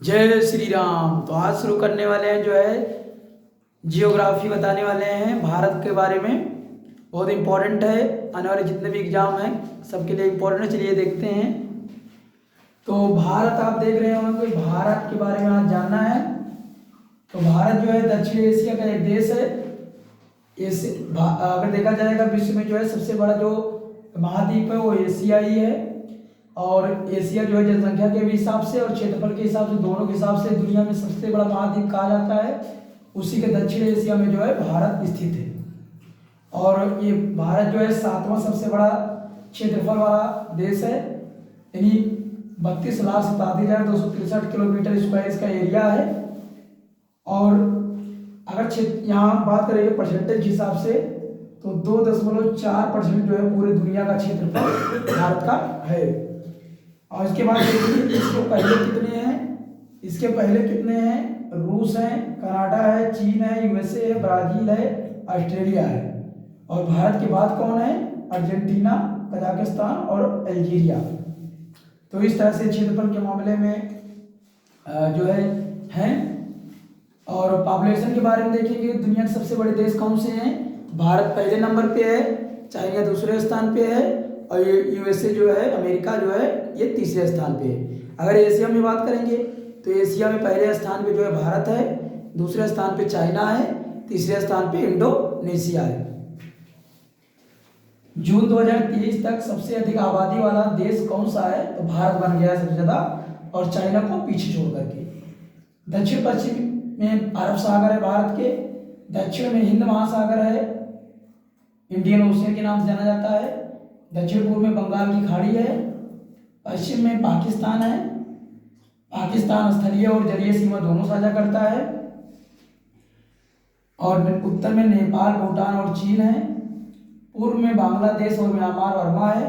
जय श्री राम। तो आज शुरू करने वाले हैं जो है जियोग्राफी बताने वाले हैं भारत के बारे में। बहुत इम्पोर्टेंट है, आने वाले जितने भी एग्जाम हैं सबके लिए इम्पोर्टेंट है। चलिए देखते हैं। तो भारत आप देख रहे होंगे, भारत के बारे में आज जानना है। तो भारत जो है दक्षिण एशिया का एक देश है। अगर देखा जाएगा विश्व में जो है सबसे बड़ा जो महाद्वीप है वो एशिया ही है। और एशिया जो है जनसंख्या के भी हिसाब से और क्षेत्रफल के हिसाब से, दोनों के हिसाब से दुनिया में सबसे बड़ा महाद्वीप कहा जाता है। उसी के दक्षिण एशिया में जो है भारत स्थित है। और ये भारत जो है 7वां सबसे बड़ा क्षेत्रफल वाला देश है। यानी 32,87,263 किलोमीटर स्क्वायर इसका एरिया है। और अगर यहाँ बात करेंगे परसेंटेज के हिसाब से तो 2.4% जो है पूरे दुनिया का क्षेत्रफल भारत का है। और इसके बाद देखिए इसके पहले कितने हैं। इसके पहले कितने हैं? रूस है, कनाडा है, चीन है, यूएसए है, ब्राजील है, ऑस्ट्रेलिया है। और भारत के बाद कौन है? अर्जेंटीना, कजाकिस्तान और अल्जीरिया। तो इस तरह से क्षेत्रफल के मामले में जो है हैं। और पॉपुलेशन के बारे में देखेंगे, दुनिया के सबसे बड़े देश कौन से हैं? भारत पहले नंबर पे है, चाइना दूसरे स्थान पे है और यूएसए जो है, अमेरिका जो है ये तीसरे स्थान पे है। अगर एशिया में बात करेंगे तो एशिया में पहले स्थान पे जो है भारत है, दूसरे स्थान पे चाइना है, तीसरे स्थान पे इंडोनेशिया है। जून 2023 तक सबसे अधिक आबादी वाला देश कौन सा है? तो भारत बन गया है सबसे ज़्यादा, और चाइना को पीछे छोड़ करके। दक्षिण पश्चिम में अरब सागर है भारत के, दक्षिण में हिंद महासागर है, इंडियन ओशियन के नाम से जाना जाता है। दक्षिण पूर्व में बंगाल की खाड़ी है, पश्चिम में पाकिस्तान है। पाकिस्तान स्थलीय और जलीय सीमा दोनों साझा करता है। और उत्तर में नेपाल, भूटान और चीन है। पूर्व में बांग्लादेश और म्यांमार वर्मा है।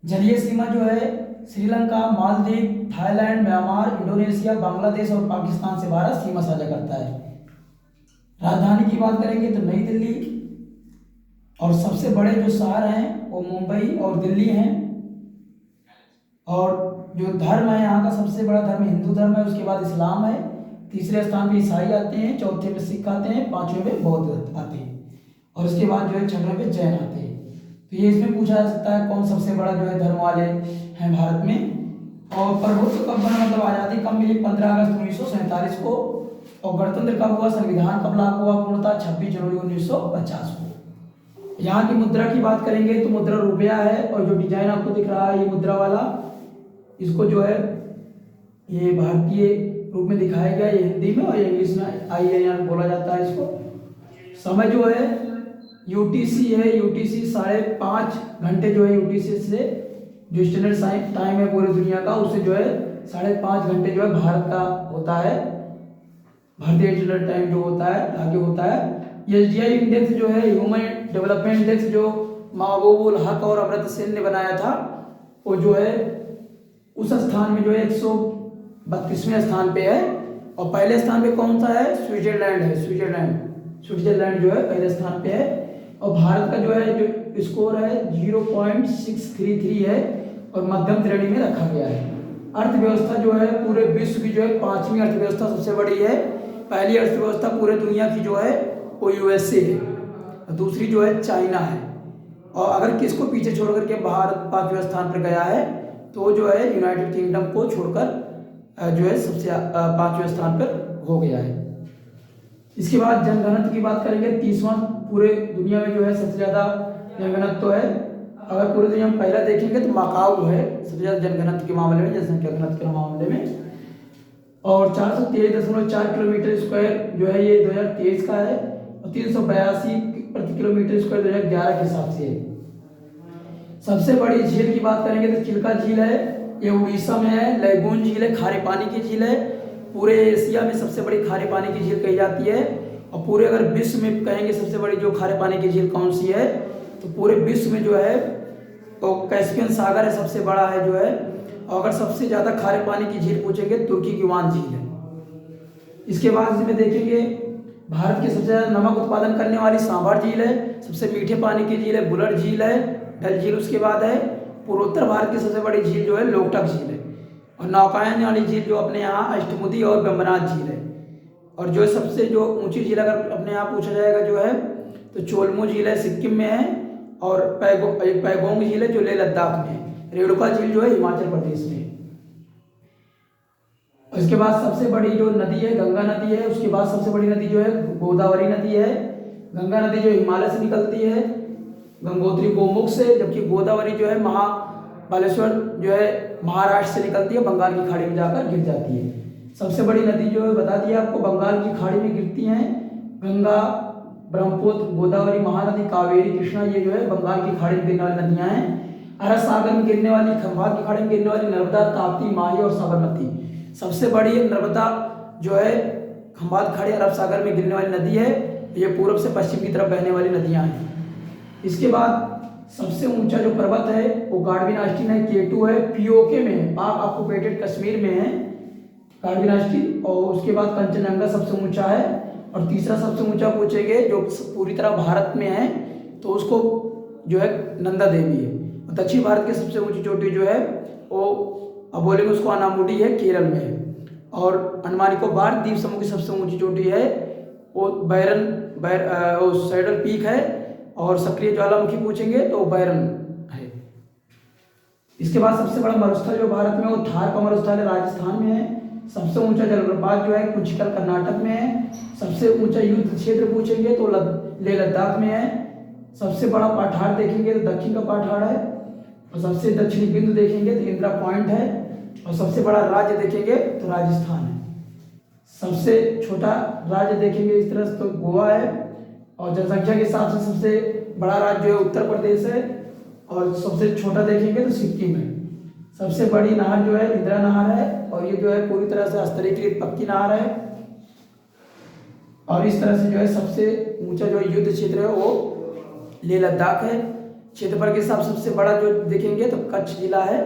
जलीय सीमा जो है Sri Lanka, Maldives, Thailand, Myanmar, Indonesia, Bangladesh और पाकिस्तान से भारत सीमा साझा करता है। राजधानी की बात करेंगे तो नई दिल्ली। और सबसे बड़े जो शहर हैं वो मुंबई और दिल्ली हैं। और जो धर्म है यहाँ का सबसे बड़ा धर्म हिंदू धर्म है, उसके बाद इस्लाम है, तीसरे स्थान पे ईसाई आते हैं, चौथे पे सिख आते हैं, पांचवें पे बौद्ध आते हैं और उसके बाद जो है छठवें पे जैन आते हैं। तो ये इसमें पूछा जा सकता है कौन सबसे बड़ा जो है धर्म वाले हैं भारत में। और प्रभुत्व कब बना, मतलब आज़ादी कब मिली? 15 अगस्त 1947 को। और गणतंत्र कब हुआ, संविधान कब लागू हुआ पूर्णतः? 26 जनवरी 1950 को। यहाँ की मुद्रा की बात करेंगे तो मुद्रा रुपया है। और जो डिजाइन आपको दिख रहा है ये मुद्रा वाला, इसको जो है ये भारतीय रूप में दिखाया गया, ये हिंदी में और इंग्लिश में INR बोला जाता है इसको। समय जो है UTC है, UTC 5.5 घंटे जो है UTC से जो स्टैंडर्ड टाइम है पूरी दुनिया का, उससे जो है 5.5 घंटे जो है भारत का होता है। भारतीय स्टैंडर्ड टाइम जो होता है आगे होता है। SDI इंडेक्स जो है ह्यूमन डेवलपमेंट इंडेक्स, जो महबूबुल हक और अमृत सेन ने बनाया था, वो जो है उस स्थान में जो है 132वें स्थान पे है। और पहले स्थान पे कौन सा है? स्विट्जरलैंड है। स्विट्जरलैंड जो है पहले स्थान पे है। और भारत का जो है जो स्कोर है 0.633 है और मध्यम श्रेणी में रखा गया है। अर्थव्यवस्था जो है पूरे विश्व की जो है 5वीं अर्थव्यवस्था सबसे बड़ी है। पहली अर्थव्यवस्था पूरे दुनिया की जो है वो USA है, दूसरी जो है चाइना है। और अगर किसको पीछे छोड़ करके भारत 5वें स्थान पर गया है तो जो है यूनाइटेड किंगडम को छोड़कर जो है सबसे 5वें स्थान पर हो गया है। इसके बाद जनघनत्व की बात करेंगे, 30वां पूरे दुनिया में जो है सबसे ज़्यादा जनघनत्व है। अगर पूरे दुनिया में पहला देखेंगे तो मकाऊ है सबसे ज़्यादा जनघनत्व के मामले में, जनसंख्या घनत्व के मामले में। और 423.4 किलोमीटर स्क्वायर जो है ये 2023 का है। और 382 प्रति किलोमीटर स्क्वायर 2011 के हिसाब से है। सबसे बड़ी झील की बात करेंगे तो चिल्का झील है, ये उड़ीसा में है। लैगून झील है, खारे पानी की झील है, पूरे एशिया में सबसे बड़ी खारे पानी की झील कही जाती है। और पूरे अगर विश्व में कहेंगे सबसे बड़ी जो खारे पानी की झील कौन सी है, तो पूरे विश्व में जो है तो कैस्पियन सागर है, सबसे बड़ा है जो है। और अगर सबसे ज़्यादा खारे पानी की झील पूछेंगे तुर्की की वान झील है। इसके बाद इसमें देखेंगे भारत की सबसे ज़्यादा नमक उत्पादन करने वाली सांभर झील है, सबसे मीठे पानी की झील है बुलर झील है, डल झील उसके बाद है। पूर्वोत्तर भारत की सबसे बड़ी झील जो है लोकटक झील है। और नौकायन वाली झील जो अपने यहाँ अष्टमुदी और ब्रह्मनाथ झील है। और जो सबसे जो ऊंची झील अगर अपने यहाँ पूछा जाएगा जो है तो चोलमो झील है, सिक्किम में है। और पैगोंग झील है जो लेह लद्दाख में है। रेणुका झील जो है हिमाचल प्रदेश में है। उसके बाद सबसे बड़ी जो नदी है गंगा नदी है। उसके बाद सबसे बड़ी नदी जो है गोदावरी नदी है। गंगा नदी जो हिमालय से निकलती है गंगोत्री गोमुख से, जबकि गोदावरी जो है महाबलेश्वर जो है महाराष्ट्र से निकलती है, बंगाल की खाड़ी में जाकर गिर जाती है। सबसे बड़ी नदी जो है बता दिया आपको, बंगाल की खाड़ी में गिरती हैं गंगा, ब्रह्मपुत्र, गोदावरी, महानदी, कावेरी, कृष्णा, ये जो है बंगाल की खाड़ी में गिरने वाली नदियां हैं। अरब सागर में गिरने वाली, खंभात की खाड़ी में गिरने वाली नर्मदा, ताप्ती, माही और साबरमती। सबसे बड़ी नर्मदा जो है खंभात खाड़ी अरब सागर में गिरने वाली नदी है। ये पूर्व से पश्चिम की तरफ बहने वाली नदियां हैं। इसके बाद सबसे ऊंचा जो पर्वत है वो गार्डविन है, K2 है, पीओके में है, पाक ऑक्यूपेटेड कश्मीर में है गार्डविन। और उसके बाद कंचनजंगा सबसे ऊंचा है। और तीसरा सबसे ऊंचा पूछेंगे जो पूरी तरह भारत में है तो उसको जो है नंदा देवी है। और दक्षिण भारत की सबसे ऊंची चोटी जो है वो अब बोलेंगे उसको अनामुडी है, केरल में है। और अंडमान निकोबार द्वीप समूह की सबसे ऊंची चोटी है वो सैडल पीक है। और सक्रिय ज्वालामुखी पूछेंगे तो बैरन है। इसके बाद सबसे बड़ा मरुस्थल जो भारत में वो थार का मरुस्थल है, राजस्थान में है। सबसे ऊंचा जलप्रपात जो है कुचिकल कर्नाटक में है। सबसे ऊंचा युद्ध क्षेत्र पूछेंगे तो लेह लद्दाख में है। सबसे बड़ा पठार देखेंगे तो दक्षिण का पठार है। और सबसे दक्षिणी बिंदु देखेंगे तो इंदिरा पॉइंट है। और सबसे बड़ा राज्य देखेंगे तो राजस्थान है। सबसे छोटा राज्य देखेंगे इस तरह से तो गोवा है। और जनसंख्या के हिसाब से सबसे बड़ा राज्य जो है उत्तर प्रदेश है। और सबसे छोटा देखेंगे तो सिक्किम है। सबसे बड़ी नहर जो है इंदिरा नहर है। और ये जो है पूरी तरह से स्तरीकृत पक्की नहर है। और इस तरह से जो है सबसे ऊंचा जो युद्ध क्षेत्र है वो लेह लद्दाख है। क्षेत्रफल के हिसाब से सबसे बड़ा जो देखेंगे तो कच्छ जिला है।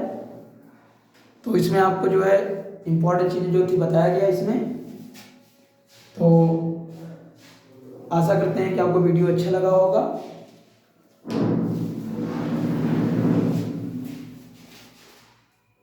तो इसमें आपको जो है इम्पोर्टेंट चीज़ें जो थी बताया गया इसमें। तो आशा करते हैं कि आपको वीडियो अच्छा लगा होगा।